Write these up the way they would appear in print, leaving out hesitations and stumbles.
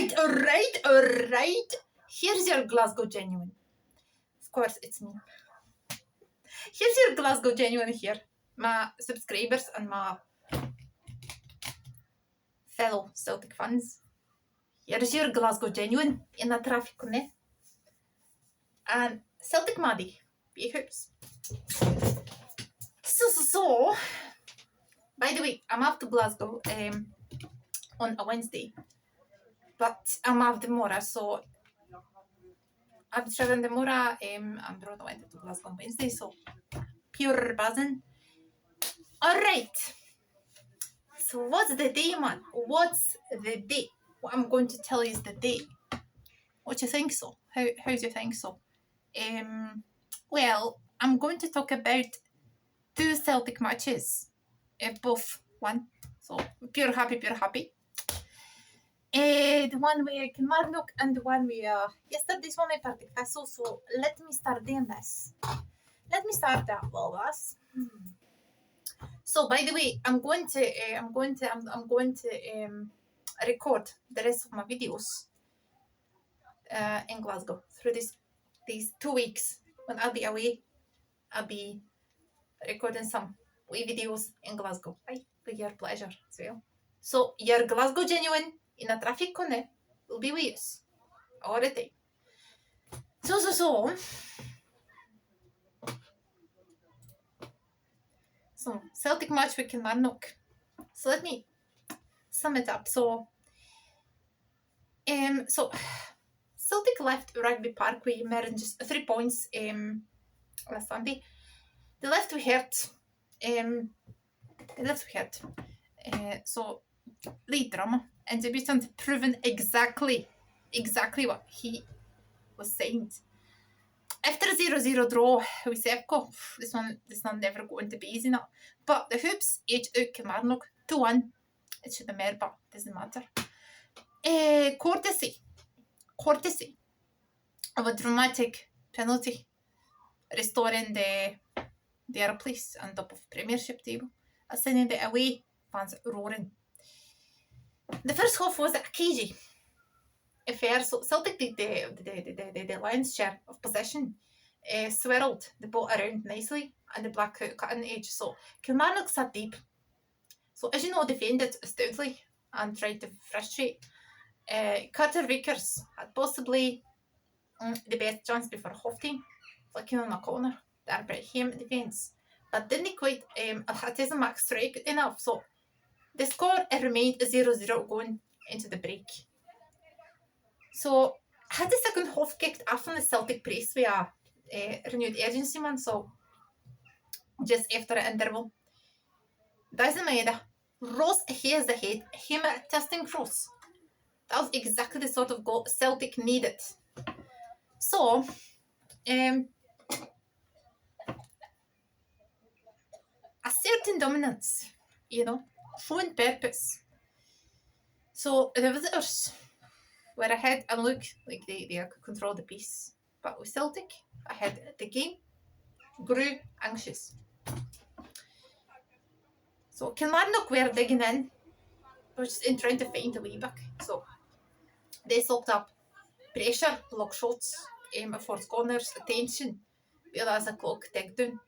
Alright. Here's your Glasgow genuine. Of course, it's me. Here's your Glasgow genuine here. My subscribers and my fellow Celtic fans. Here's your Glasgow genuine in the traffic on it. And Celtic Maddie. Big hoops. So, by the way, I'm off to Glasgow on a Wednesday. But I'm off tomorrow, so I'm traveling tomorrow. I'm brought to Glasgow on Wednesday, so pure buzzing. Alright. So what's the day, man? What's the day? What I'm going to tell you is the day. What do you think so? How do you think so? Well, I'm going to talk about 2 Celtic matches. Both won. So pure happy. The one with Kilmarnock and the one with yesterday's one with Partick Thistle. So let me start doing this. Let me start that well, us. So by the way, I'm going to record the rest of my videos in Glasgow through these 2 weeks. When I'll be away, I'll be recording some wee videos in Glasgow. Right? For your pleasure as well. So your Glasgow genuine in a traffic connect will be with us all the time. So Celtic match with Kilmarnock. So let me sum it up. So Celtic left Rugby Park with more than just 3 points last Sunday. They left with hurt. So Lee Drummer and debutant proven exactly what he was saying. After a 0-0 draw with Sepco, this one never going to be easy now. But the Hoops edged out Kilmarnock 2-1. It should have been more, but doesn't matter. Courtesy of a dramatic penalty, restoring their place on top of Premiership table, sending the away fans roaring. The first half was a cagey affair, so Celtic did the lion's share of possession, swirled the ball around nicely, and the black cutting edge. So Kilmarnock sat deep. So as you know, defended stoutly and tried to frustrate. Carter Vickers had possibly the best chance before half-time, flicking on a corner there by him defence, but didn't quite his max strike enough. So the score remained 0-0 going into the break. So had the second half kicked off on the Celtic press with a renewed urgency, man. So just after the interval, doesn't matter. Ross hears the head, him testing cross. That was exactly the sort of goal Celtic needed. So a certain dominance, showing purpose. So the visitors were ahead and looked like they could control the pace. But with Celtic ahead, the game grew anxious. So Kilmarnock were digging in, just in trying to find a way back. So they soaked up pressure, block shots, forced corners, attention, as the clock ticked down.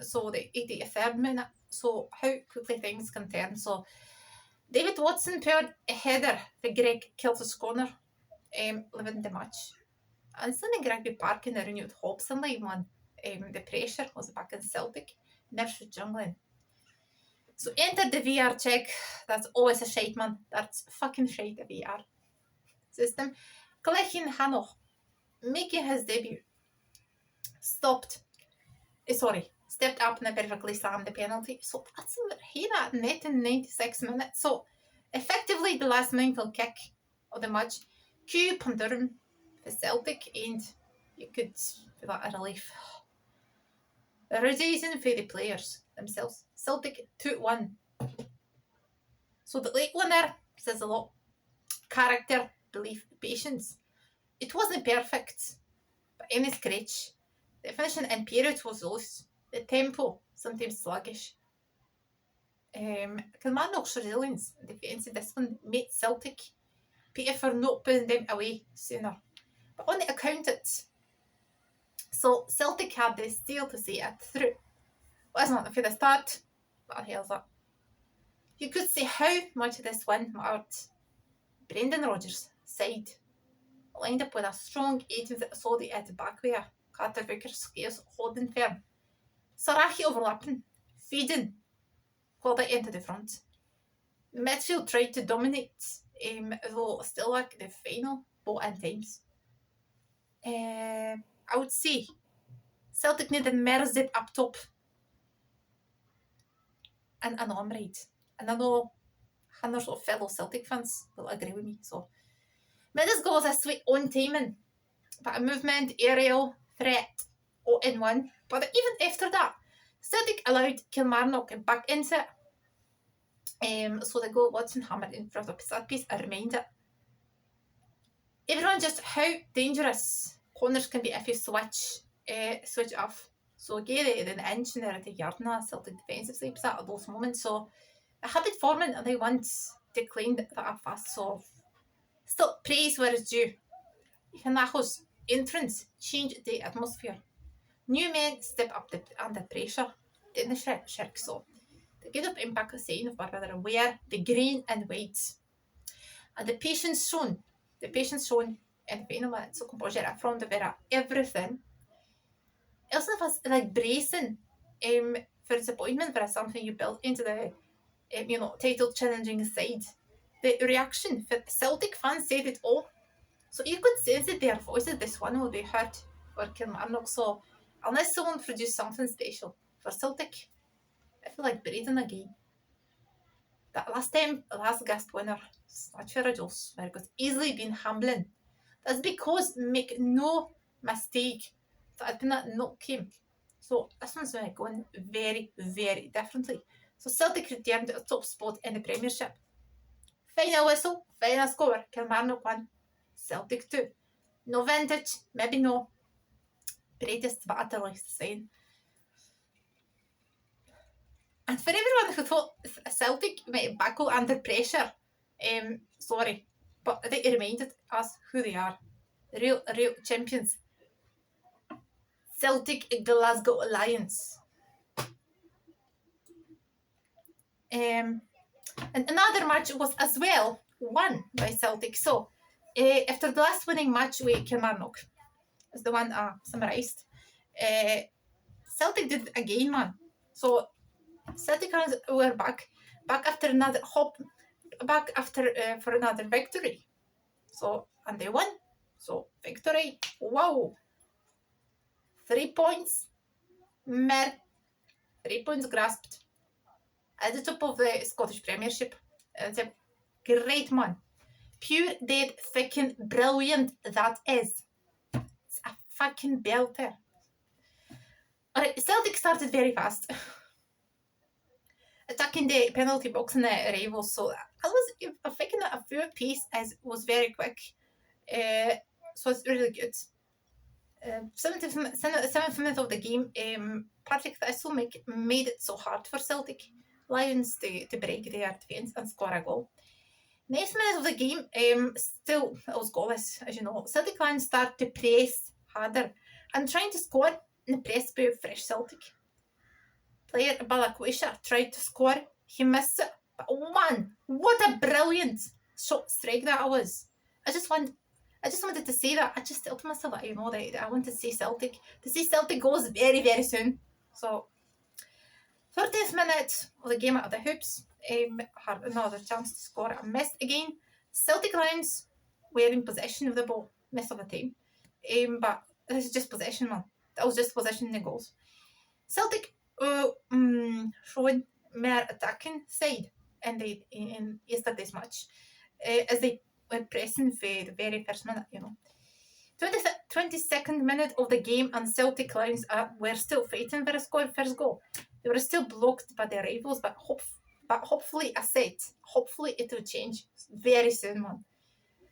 So the 83rd minute. So how quickly things can turn. So David Watson paired a header for Greg Kelce's corner, living the match. And suddenly Rugby Park in the renewed hopes and life, man. The pressure was back in Celtic. Nerves were jungling. So enter the VR check. That's always a shite, man. That's fucking shite, the VR system. Clegin Hanoch, making his debut, stepped up and perfectly slammed the penalty. So that's here at net in 96 minutes. So effectively the last meaningful kick of the match. Q Pondurum for Celtic, and you could feel that a relief. The reason for the players themselves. Celtic 2-1. So the late winner says a lot. Character, belief, patience. It wasn't perfect by any stretch. The finishing in period was loose. The tempo sometimes sluggish. Kilmarnock's resilience and defensive discipline made Celtic pity for not putting them away sooner. But on the account it, so Celtic had this deal to see it through. Well, it's not for the start, but here's it. You could see how much this win mattered. Brendan Rodgers' side lined up with a strong 18 that saw the at the back where Carter Vickers scarce holding firm. Saraki overlapping, feeding, called it into the front. The midfield tried to dominate, though still like the final both in times. I would say Celtic needed more zip up top and an arm right. And I know hundreds of fellow Celtic fans will agree with me. So, this goal was a sweet on timing, but a movement, aerial, threat, all in one. But even after that, Celtic allowed Kilmarnock back into it. So the goal wasn't hammered in front of the set piece. A reminder. Everyone just how dangerous corners can be if you switch off. So Gary then inch there at the yard now, Celtic defensive sleeps at those moments. So a habit forming and they once declined that up fast. So still praise where it's due. Hanaho's entrance changed the atmosphere. New men step up under pressure. Didn't shirk so. They get up impact saying of rather wear the green and white. And the patience shown in the final minutes of composure from the vera everything. Else was like bracing for disappointment for something you built into the title challenging side. The reaction for Celtic fans said it all. So you could sense that their voices this one will be heard for Kilmarnock. So unless someone produced something special for Celtic, I feel like breathing again. That last guest winner, Snatcher Joss, where it could easily been humbling. That's because make no mistake that did not came. So this one's going very, very differently. So Celtic returned to a top spot in the Premiership. Final whistle, final score, Kilmarnock 1, Celtic 2. No vintage, maybe no. Greatest, but utterly insane. And for everyone who thought Celtic might buckle under pressure, sorry, but they reminded us who they are. Real champions. Celtic Glasgow Alliance. And another match was as well won by Celtic. So after the last winning match with Kilmarnock, is the one summarised, Celtic did it again, man. So Celtic were back after another hop, back after for another victory. So and they won. So victory, wow. 3 points, mer, 3 points grasped at the top of the Scottish Premiership. It's a great man. Pure, dead, fucking brilliant that is. It's a fucking belter. Alright, Celtic started very fast. Attacking the penalty box in the rivals, so I was thinking that a few piece was very quick. So it's really good. 7th minute of the game, Patrick Thistle made it so hard for Celtic Lions to break their defence and score a goal. Next minute of the game, still it was goalless, as you know. Celtic Lions start to press harder and trying to score in the press by fresh Celtic. Player Balakwisha tried to score, he missed it, but man, what a brilliant shot strike that was. I just wanted to say that. I just told myself that, that I want to see Celtic goals very, very soon. So 30th minute of the game out of the hoops, had another chance to score and missed again. Celtic Lions were in possession of the ball most of the time, but this is just possession, man. That was just possession in the goals. Celtic showing more attacking side in yesterday's match, as they were pressing for the very first minute, 22nd minute of the game and Celtic Lions were still fighting for a first goal. They were still blocked by their rivals, but hopefully it will change very soon, man.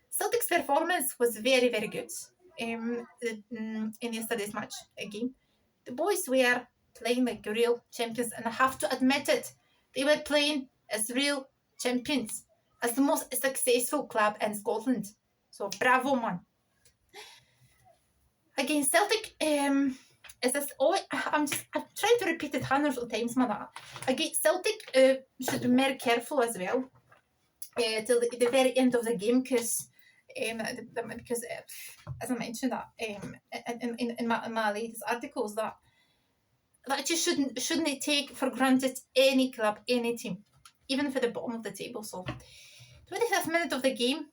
Celtic's performance was very, very good in yesterday's match again. The boys were playing like real champions, and I have to admit it, they were playing as real champions. as the most successful club in Scotland. So bravo, man. Again, Celtic, is this all? I'm trying to repeat it hundreds of times, man. Again, Celtic should be more careful as well till the very end of the game, because as I mentioned that in my latest articles, that you shouldn't take for granted any club, any team, even for the bottom of the table. So 25th minute of the game,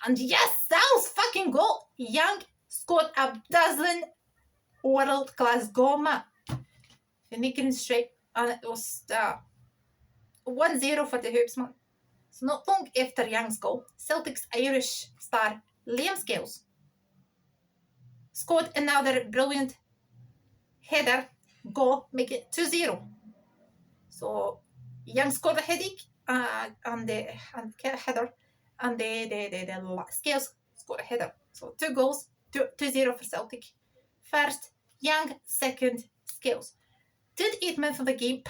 and yes, that was fucking goal. Young scored a dazzling world-class goal, man. Finnegan straight, and it was 1-0 for the Hoops, man. So not long after Young's goal, Celtic's Irish star Liam Scales scored another brilliant header goal, making it 2-0. So Young scored a headache and the header, and the Scales scored a header. So 2 goals, 2-0 for Celtic. First Young, second Scales. 28 minutes of the game,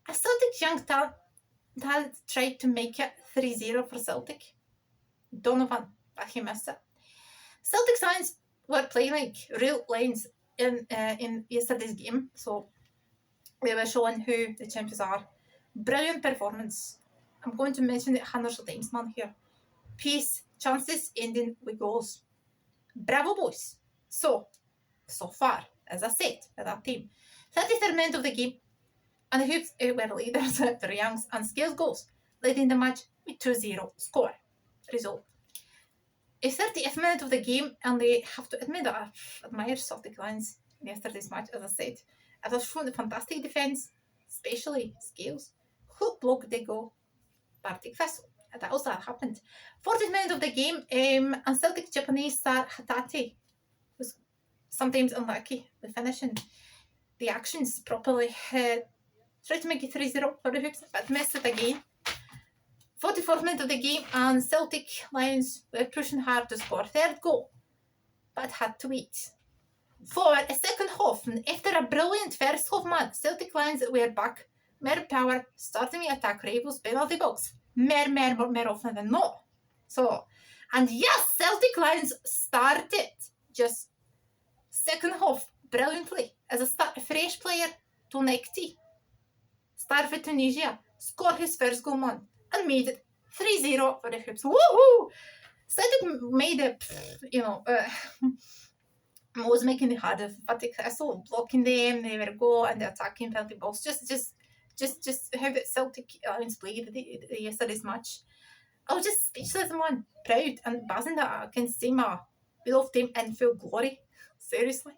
a Celtic young talent tried to make it 3-0 for Celtic. Donovan, but he missed it. Celtic Lions were playing like real Lions in yesterday's game, so they were showing who the champions are. Brilliant performance. I'm going to mention it hundreds of times, man, here. Pace, chances ending with goals. Bravo, boys. So far, as I said, with that team. 33rd minute of the game, and the Hoops were leaders after Young's and Scales goals, leading the match with 2-0 score. Result. A 30th minute of the game, and they have to admit that I admire Celtic Lions in yesterday's match, as I said. It was shown a fantastic defence, especially Scales, who blocked the goal, Partick Thistle. That also happened. 40th minute of the game, and Celtic Japanese star Hatate was sometimes unlucky with finishing the actions properly. Tried to make it 3-0 for the Hoops, but missed it again. 44th minute of the game, and Celtic Lions were pushing hard to score third goal, but had to wait for a second half. And after a brilliant first half, man, Celtic Lions were back, more power, starting to attack rivals penalty box more often than not. So, and yes, Celtic Lions started just second half brilliantly as a fresh player. Tonekti, star for Tunisia, scored his first goal, man, and made it 3-0 for the Hoops. Woohoo! Celtic made it, was making it harder. But I saw blocking them, they were go and the attacking penalty box. Just how the Celtic Lions played yesterday's match. I was just speechless, man, proud and buzzing that I can see my beloved team in full glory. Seriously,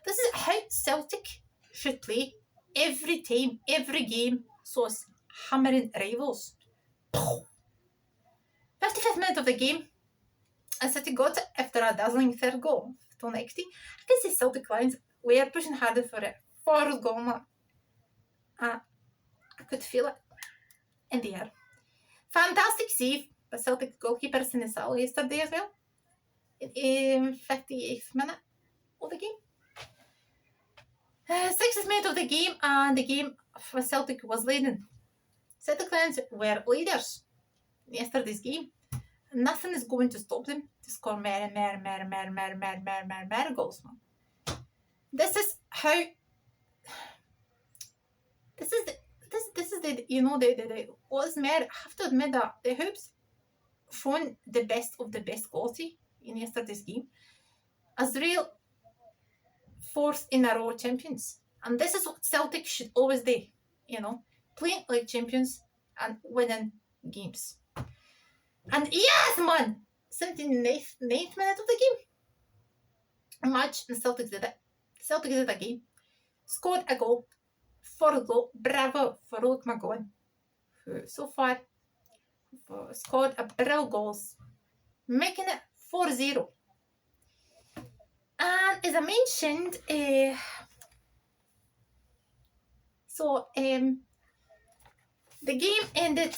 this is how Celtic should play every time, every game. So it's hammering rivals. 55th minute of the game, and City got it after a dazzling third goal. Tonekti. I can see Celtic Lions were pushing harder for it. Fourth goal, man. I could feel it in the air. Fantastic save by Celtic goalkeeper Sinisal yesterday as well. In 58th minute of the game. 60th minute of the game, and the game for Celtic was leading. Celtic Lions were leaders in yesterday's game. Nothing is going to stop them to score more goals, man. This is how. This is the what's more. I have to admit that the Hoops shown the best of the best quality in yesterday's game as real fourth in a row champions, and this is what Celtic should always do. Playing like champions and winning games. And yes, man, 79th minute of the game. Match, and Celtic did it. Celtic did it again. Scored a goal. Fourth goal. Bravo for Luke McGowan, who so far scored a brilliant goals, making it 4-0. And as I mentioned, the game ended.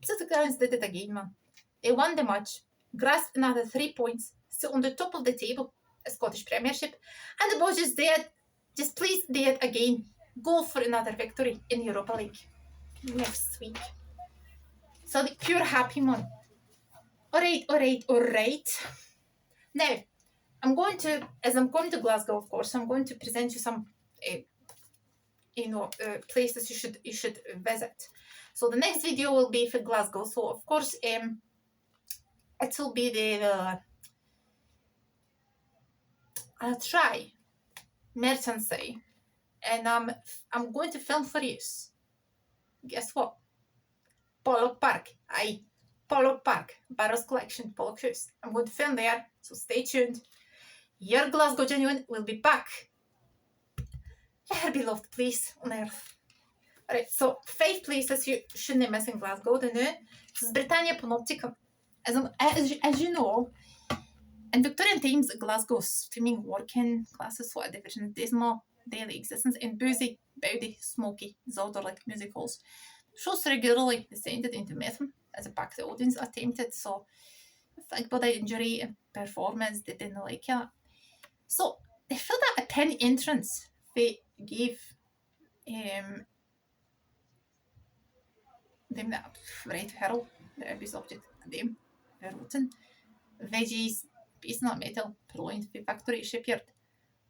Celtic Lions did it again, man. They won the match, grasped another 3 points, still on the top of the table, a Scottish Premiership, and the boys just please did again, go for another victory in Europa League. next week. So the pure happy one. Alright. Now, as I'm going to Glasgow, of course, I'm going to present you some, places you should visit. So the next video will be for Glasgow. So of course, it will be the I'll try Merchantry, and I'm going to film for you. Guess what? Pollock Park. Pollock Park. Barrow's Collection, Pollock House. I'm going to film there, so stay tuned. Your Glasgow Genuine will be back. Your beloved place on earth. Alright, so 5 places you shouldn't miss in Glasgow. The new is Britannia Panopticon. As you know, in Victorian times, Glasgow's swimming, working classes for a division of dismal daily existence in boozy, bawdy, smoky, disorderly music halls. Shows regularly descended into mythm as a packed audience attempted, so think about the injury and performance, they didn't like it. So they felt that a penny entrance they gave them that right herald, the abuse object, them, verroten, veggies, based on metal, purloined the factory shipyard.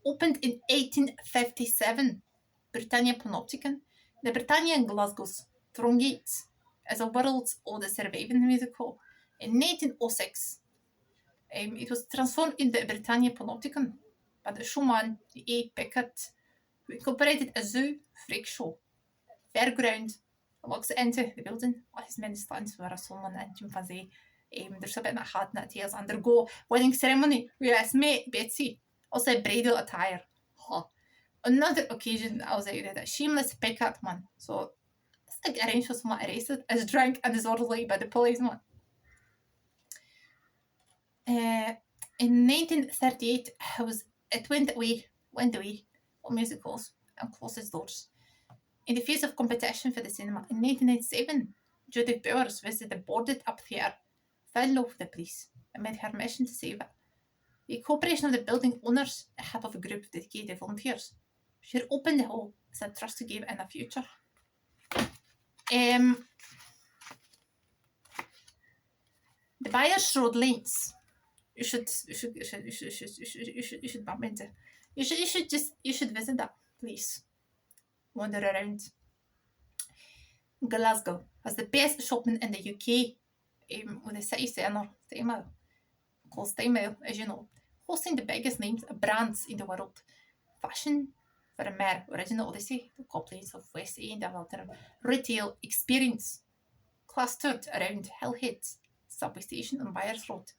Opened in 1857, Britannia Panopticon, the Britannia in Glasgow's Throne Gates, as a world's oldest surviving music hall. In 1906, it was transformed into the Britannia Panopticon by the showman A. Pickett, who incorporated a zoo, freak show, fairground, looks into the building. His many stands were a summon and chimpanzee. There's a bit of hard net tails undergo wedding ceremony with his mate Betsy. Also bridal attire. Huh. Another occasion I was out a shameless pickup man. So this like arranged for someone arrested as drunk and disorderly by the policeman. In 1938, it went away on musicals and closed its doors. In the face of competition for the cinema, in 1997, Judith Bowers visited a boarded up theatre, fell in love with the police, and made her mission to save it. The cooperation of the building owners, the head of a group of dedicated volunteers, she opened the hall as a trust to give in the future. The Byers Road lanes. You should bump into. You should visit that place. Wander around. Glasgow has the best shopping in the UK, with the city centre, Stymile, as you know, hosting the biggest names of brands in the world. Fashion for a mere original Odyssey, the couplings of West End and alternative retail experience, clustered around Hillhead subway station on Byers Road.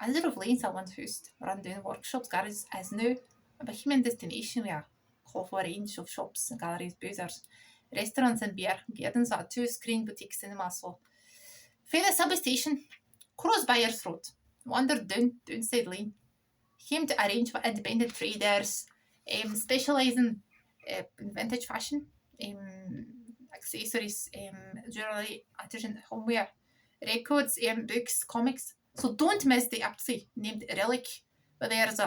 A number of lanes I once housed, run-down workshops, garages, as now a bohemian destination with a colourful range of shops, galleries, boozers, restaurants and beer gardens at 2-screen boutique cinemas. So, for the subway station, cross Byers Road, wandered downside lane, came to arrange for independent traders, specialising in vintage fashion, accessories, jewellery, artisan homeware, records, books, comics. So don't miss the aptly named Relic, but there's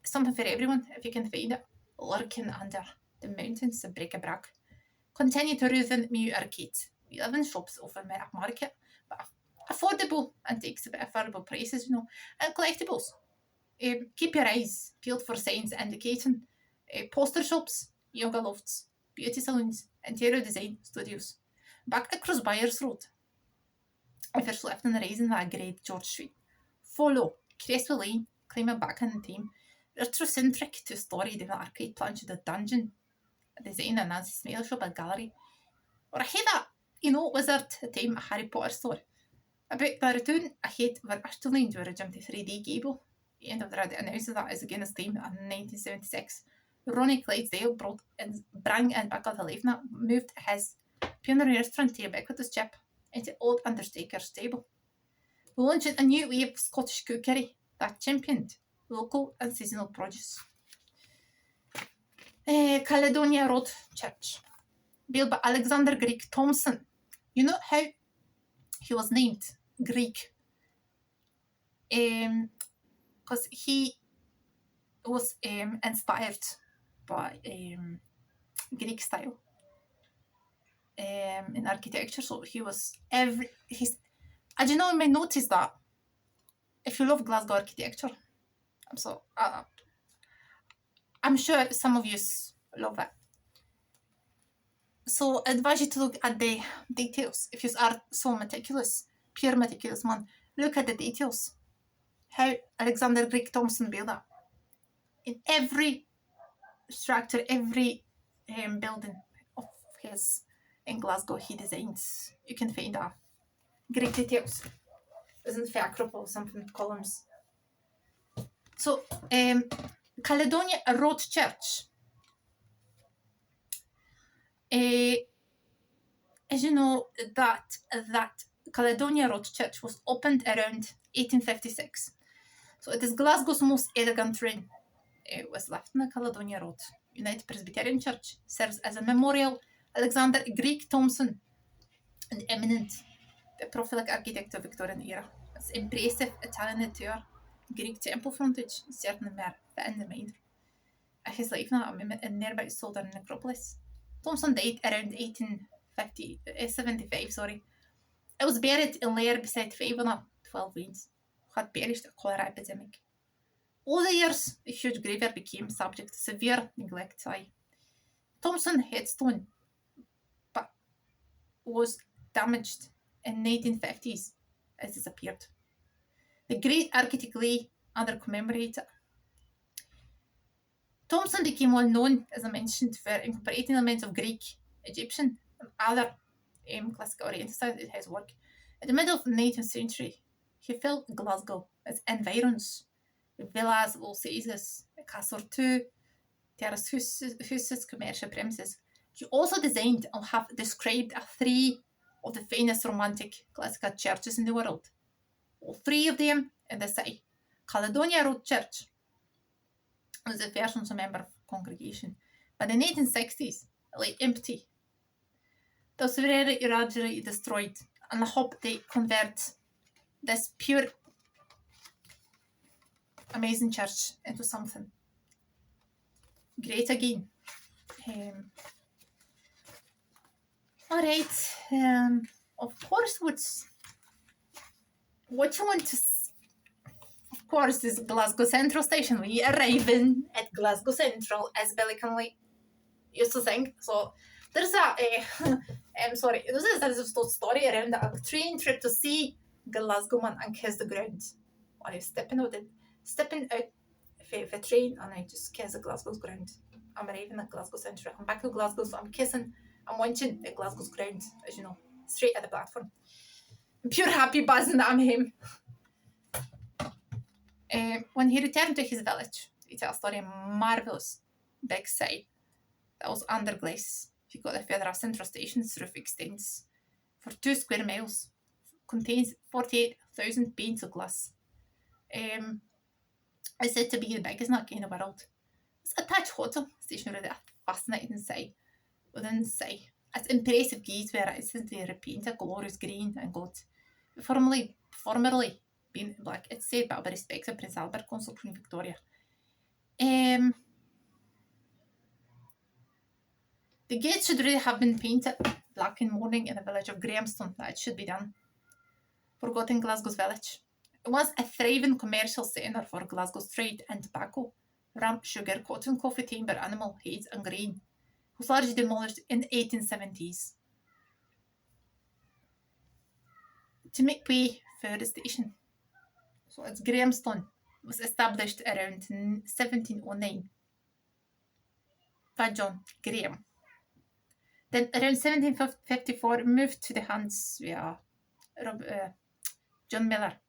something for everyone if you can find it, lurking under the mountains of bric-a-brac. Continue to root in Mew Arcade. 11 shops offer market, but affordable and takes a bit affordable prices, and collectibles. Keep your eyes peeled for signs indicating poster shops, yoga lofts, beauty salons, interior design studios. Back across Byers Road. If you're left in the rising of a great George Street, follow Cresswell Lane, climb it back in the time. Retrocentric to story the arcade plunge the dungeon, design a Nancy Smile shop, a gallery. Or ahead of, wizard a time a Harry Potter store. About the return ahead of Ashton Lane to a jump to 3D Gable. The end of the radio announces that as again as time in 1976. Ronnie Clydesdale brought in back of the life now, moved his pioneer restaurant to ubiquitous chip into old Undertaker's stable. Launching a new wave of Scottish cookery that championed local and seasonal produce. Caledonia Road Church, built by Alexander Greek Thompson. You know how he was named Greek? Because he was inspired by Greek style. in architecture. So he was I don't know, you may notice that if you love Glasgow architecture, so I'm sure some of you love it. So I advise you to look at the details. If you are so meticulous, pure meticulous man, look at the details. How Alexander Greg Thompson built that. In every structure, every building of his in Glasgow he designs, you can find that. Great details. Isn't the Acropole or something, columns. So, Caledonia Road Church. As you know, that Caledonia Road Church was opened around 1856. So it is Glasgow's most elegant ruin. It was left in the Caledonia Road. United Presbyterian Church serves as a memorial. Alexander Greg Thompson, an eminent prolific architect of Victorian era. It's impressive Italian interior. Greek temple frontage, certainly more fit in the mind. His life now in nearby Southern Necropolis. Thompson died around 1875, sorry. It was buried in layer beside 5 and 12 veins, who had perished in a cholera epidemic. Over the years, the huge graveyard became subject to severe neglect. Thompson headstone but was damaged in 1950s as disappeared. The great architect Lee under commemorated. Thompson became well known, as I mentioned, for incorporating elements of Greek, Egyptian, and other classical Oriental styles in his work. In the middle of the 19th century, he filled Glasgow with environs, villas, Little Caesars, Castle 2, terrace houses, commercial premises. He also designed and have described 3 of the finest romantic classical churches in the world. All 3 of them in the city. Caledonia Road Church was the first one to member of congregation. But in the 1860s, it lay empty. It was very gradually destroyed, and I hope they convert this pure, amazing church into something great again. Alright, of course, what you want to of course, is Glasgow Central Station. We are arriving at Glasgow Central, as Billy Connolly used to sing. So there's there's a story around a train trip to see Glasgow man and kiss the ground. When I was stepping out of the train and I just kiss the Glasgow's ground. I'm arriving at Glasgow Central. I'm back to Glasgow, so I'm watching at Glasgow's ground, as you know, straight at the platform. I'm pure happy buzzing that I'm him. When he returned to his village, he tells a story of a marvellous big city that was under glass. He got a further central station's roof extends for 2 square miles, contains 48,000 panes of glass. It's said to be the biggest in that kind of world. It's attached hotel station really a fascinating sight within the city. It's impressive gates where it is simply repainted glorious green and gold. Formerly being black, it's said by respect of Prince Albert, Consul Queen Victoria. The gates should really have been painted black in mourning in the village of Grahamston. That should be done. Forgotten Glasgow's village. It was a thriving commercial centre for Glasgow's trade and tobacco, rum, sugar, cotton, coffee, timber, animal, hides and grain. It was largely demolished in the 1870s. To make way for the station. So it's Grahamston was established around 1709 by John Graham. Then around 1754 moved to the hands via John Miller.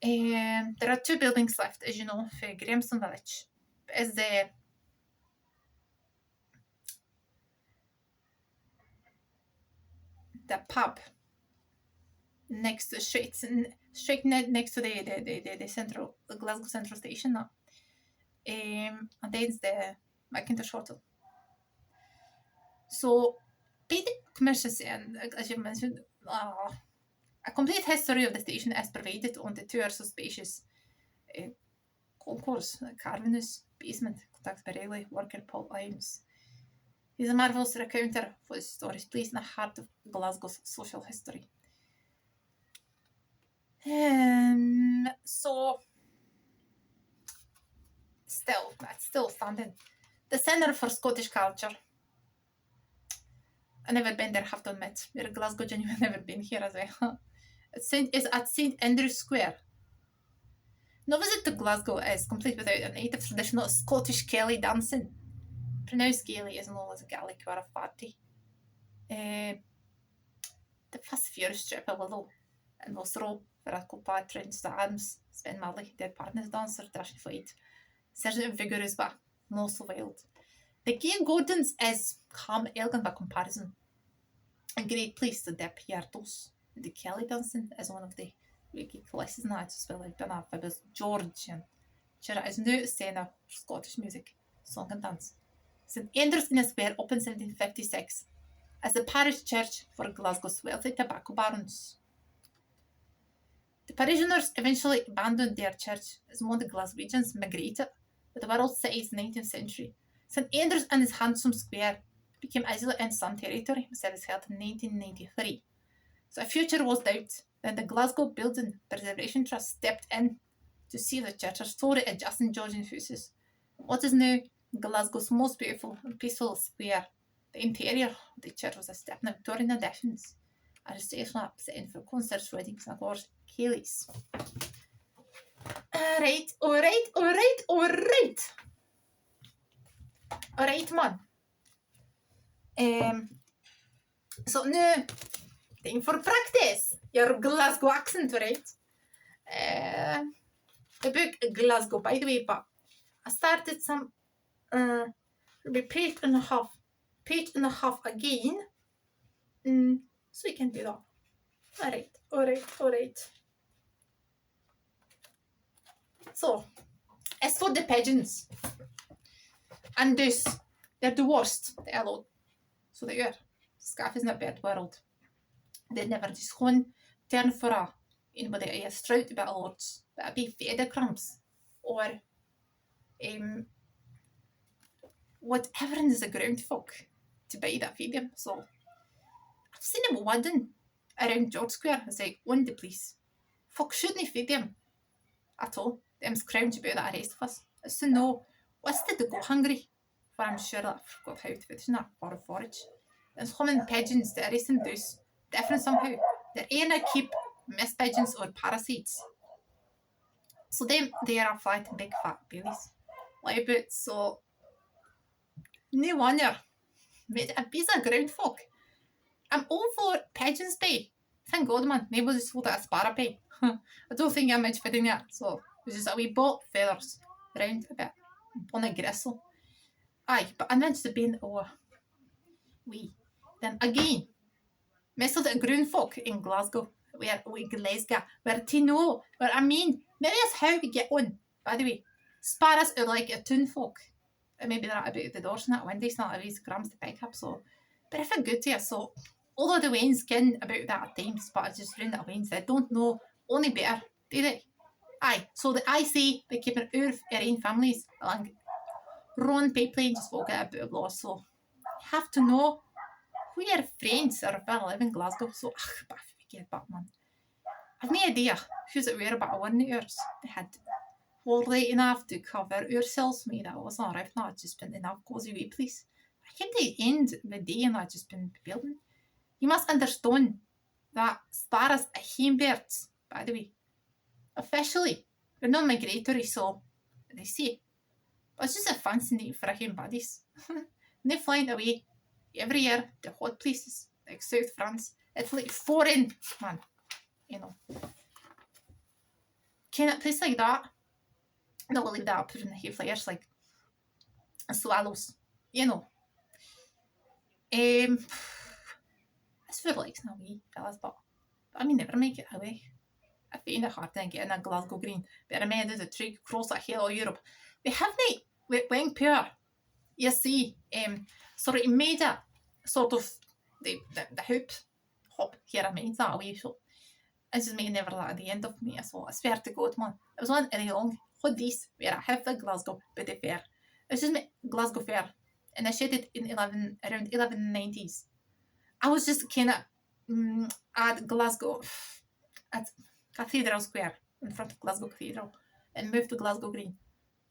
There are 2 buildings left, as you know, for Grahamston village. Is the pub next to straight next to the Glasgow Central Station now. And there's the Macintosh Hotel. So, paid commercials, and as you mentioned, a complete history of the station is provided on the tour so spacious concourse, cavernous basement, Barely worker Paul Imes. He's a marvellous recounter for his stories placed in the heart of Glasgow's social history. So, that's still standing. The centre for Scottish culture. I've never been there, have to admit. We're Glasgow, genuinely never been here as well. It's at St Andrew's Square. No visit to Glasgow is complete without a native traditional Scottish Kelly dancing. Pronounced Gaelic is known as a Gaelic or a farty. The first few strip a little and was rope for a couple trends the arms, spend madly, their partners dancer, traditional fight. Sergeant vigorous but most wild. The Gay Gordons is calm, elegant by comparison. A great place to dip your toes. The Kelly dancing is one of the wiki classes now to spell like been up by George and Chira is no scene of Scottish music, song and dance. St Andrews in a Square opened 1756 as the parish church for Glasgow's wealthy tobacco barons. The parishioners eventually abandoned their church as more the Glaswegians migrated to the world cities in the 19th century. St Andrews and his handsome square became isolated in some territory, service held in 1993. So a future was doubt. Then the Glasgow Building Preservation Trust stepped in to see the church restored at Justin Georgian houses. What is now Glasgow's most beautiful and peaceful square. The interior of the church was a step in Victorian additions. A restoration up set in for concerts, weddings, and of course, Kayleys. Alright, man. So now, time for practice. Your Glasgow accent, right? The book Glasgow, by the way, but I started some page and a half again. So we can do that. Alright. So, as for the pigeons, and this, they're the worst, they are low. So they are. Scarf is not a bad world. They never just gewoon turn for a anybody a strout about lots, but a bit feather crumbs or whatever is the ground folk to buy that feed them. So I've seen them wandering around George Square and say, "On the police. Folk shouldn't feed them at all. Them's crouch about that rest of us. So no, what's did they go hungry? For I'm sure that I forgot how to feed that for forage. There's humming pigeons, the rest of them does different somehow. They're aina keep mist pigeons or parasites. So they are flat and big fat bellies. Like about so no wonder. Made a piece of ground folk. I'm all for pigeons pay. Thank God, man. Maybe just sold it a sparrow pay. I don't think I'm much feeding that. So it's just a wee bought feathers round a bit on a gristle. Aye, but I managed to be wee. Then again, mess with the ground folk in Glasgow. Where to know what I mean. Maybe that's how we get on. By the way, sparrows are like a toon folk. Maybe they're about the doors and that windows not a wee grams to pick up. So, but if I go to you, so all of the Waynes ken about that at times, but I just round that Waynes. I don't know only better, do they? Aye, so the I say they keep our own families along run pipeline just will get a bit of loss. So have to know who your friends are if I live in Glasgow. So but if we get back, man. I've no idea who's it were about 1 hours. They had all late enough to cover ourselves. Me that wasn't alright. No, I've just been enough cozy wee place. I came to the end of the day and I've just been building. You must understand that sparrows are hen birds, by the way. Officially, they're not migratory, so they say. But it's just a fancy name for a hen buddies. They flying away every year to hot places like South France, Italy, foreign, man, you know. Can a place like that? No, we'll leave that up in the hay flyers like swallows, you know. It's for like no wee fellas, but I mean never make it away. I find it hard to get in a Glasgow green. But I mean, there's a trick across that hill of Europe. We have the wing pure. You see, so it made a sort of the hoop hop here. I mean that away. So I just made never that at the end of me. So I swear to God, man, it was one any long hoodies where I have the Glasgow, but the fair. It's just Glasgow Fair. Initiated in around 1190s. I was just kind of at Glasgow, at Cathedral Square, in front of Glasgow Cathedral, and moved to Glasgow Green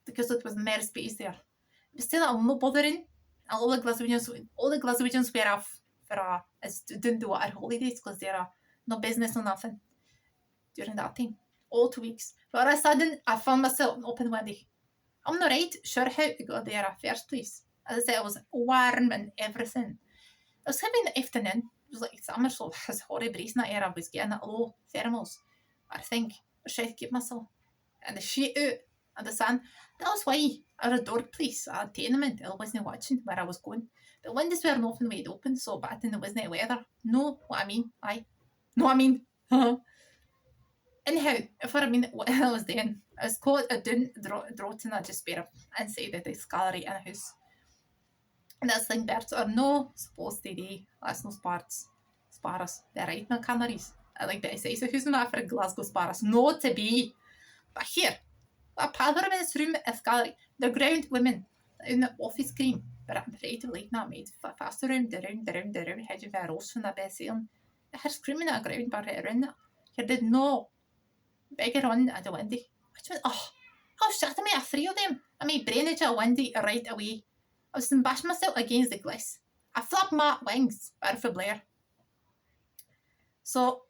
because it was more space there. But still, I'm not bothering. All the Glaswegians were off for didn't do our holidays because they're no business or nothing during that time. All 2 weeks. But all of a sudden, I found myself open one day. I'm not right sure how to go there at first place. As I said, it was warm and everything. It was having the afternoon. It was like summer, so his horrid breeze in that era was getting at low thermals. I think I tried to keep myself and the shit out and the sun. That was why I adored place at a tenement. I wasn't watching where I was going. The windows were often wide open, so bad and there wasn't weather. Know what I mean? Aye. Know what I mean? Anyhow, if I mean what I was doing, I was called a doin draught in a despair inside of the scullery in a house. And that's thing birds are no supposed to do. That's no sparrows. They're right in the Canaries. I like that I say, so who's not for Glasgow sparrows? No to be. But here, a pattern in this room is gallery. The ground women in the office cream. But I'm afraid to like not made fast around, hedging for a roast from the best ceiling. Her screaming at the ground bar around it. Here did no bigger on at the window. Which was, I was shouting at 3 of them. I made brainage at a window right away. I was bashing myself against the glass. I flapped my wings, bar for Blair. So,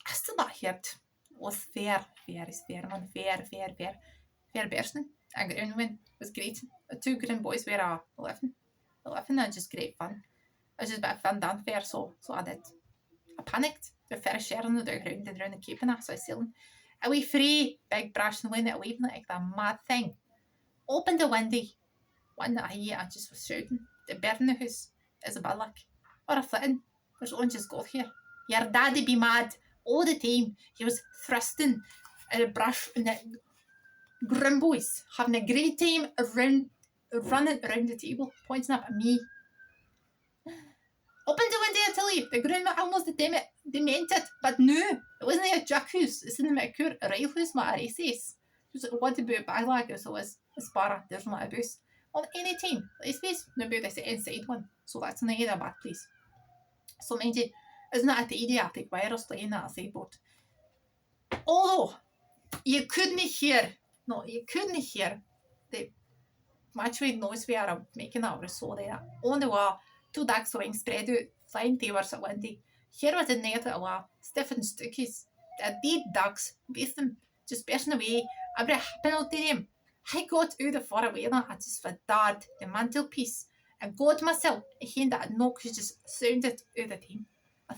I still not heard. It was fair bursting. A ground one was great. The 2 ground boys were 11 and just great fun. It was just a bit of fun done fair, so I did. I panicked. The first share on the ground and around the cape and that, so I was sailing. A wee free big brush and wind it waving like that mad thing. Opened the window. One that I just was shouting. The bird in the house is a bad luck. Or a flitting. There's one just got here. Your daddy be mad all the time. He was thrusting at a brush and the grim boys having a great time running around the table, pointing up at me. Open the window, I tell you. The ground almost demented. But no, it wasn't a jack house. It's in the McCure rail house, my races. What about bag so was a sparrow, there's not a boost. On any time, like space, no about this inside one. So that's not a bad place. So mind you, it's not a idiotic virus laying at a sideboard. Although you couldn't hear the much with noise we are making out so there. On the wall, 2 ducks wings spread out, flying towards the window. Here was a net at a wall, stiff and stickies. The dead ducks, with them, just bursting away, every happening to them. I got out of far away and I just dared the mantelpiece and got myself a hand that a knock just sounded out the time.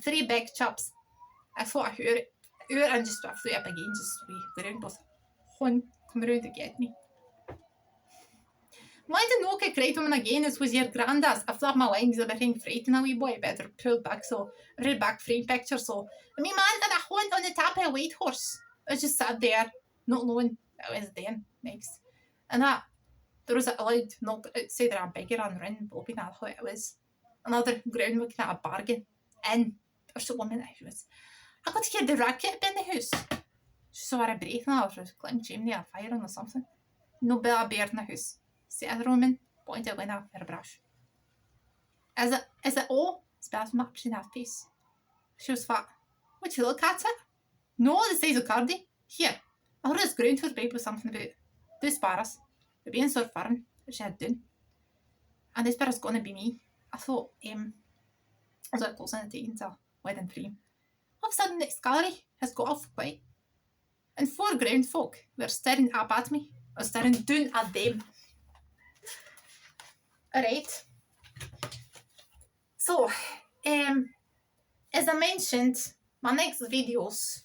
3 big chaps. I thought I heard it and just flew up again, just we ground was one come around to get me. Why did knock a cried woman again? This was your granddad's. I flapped my wings a bit frightened a wee boy, better pulled back so I read back frame picture so me man and a hunt on the top of a white horse. I just sat there, not knowing I was then next. And that there was a loud knock outside there a bigger on run, hoping that how it was. Another ground looking at a bargain. In there's a woman who was I got to hear the racket in the house. She saw her breathing out of climbing chimney a fire on or something. No bear in the house. See the woman pointed with her brush. Is it all? Spells maps in that face. She was fat. Would you look at it? No, the size of Cardi. Here. I heard his ground was big with something about 2 sparrows. They're being so foreign, which I had done. And this sparrow's gonna be me. I thought, I was like close on the taking to wedding frame. All of a sudden, the gallery has got off quite. And 4 ground folk were staring up at me. I was staring down at them. Alright. So, as I mentioned, my next videos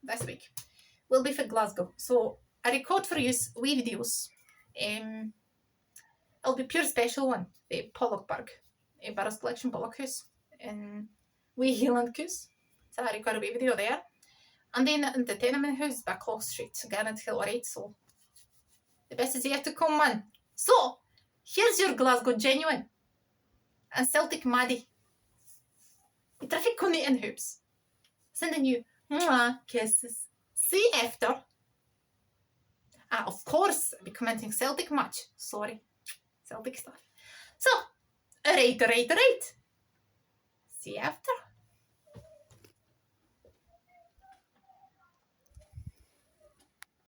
this week will be for Glasgow. So, I record for you wee videos. It'll be pure special one. The Pollockburg. Barras Collection Pollock House. In wee Heeland House. So, I record a wee video there. And then in the tenement house by Clough Street. Garrett Hill, alright. So, the best is yet to come, man. So, here's your Glasgow genuine. And Celtic Maddie. The traffic connect in hoops. Sending you mwah, kisses. See you after. Of course, I'll be commenting Celtic match. Sorry, Celtic stuff. So, right. See you after.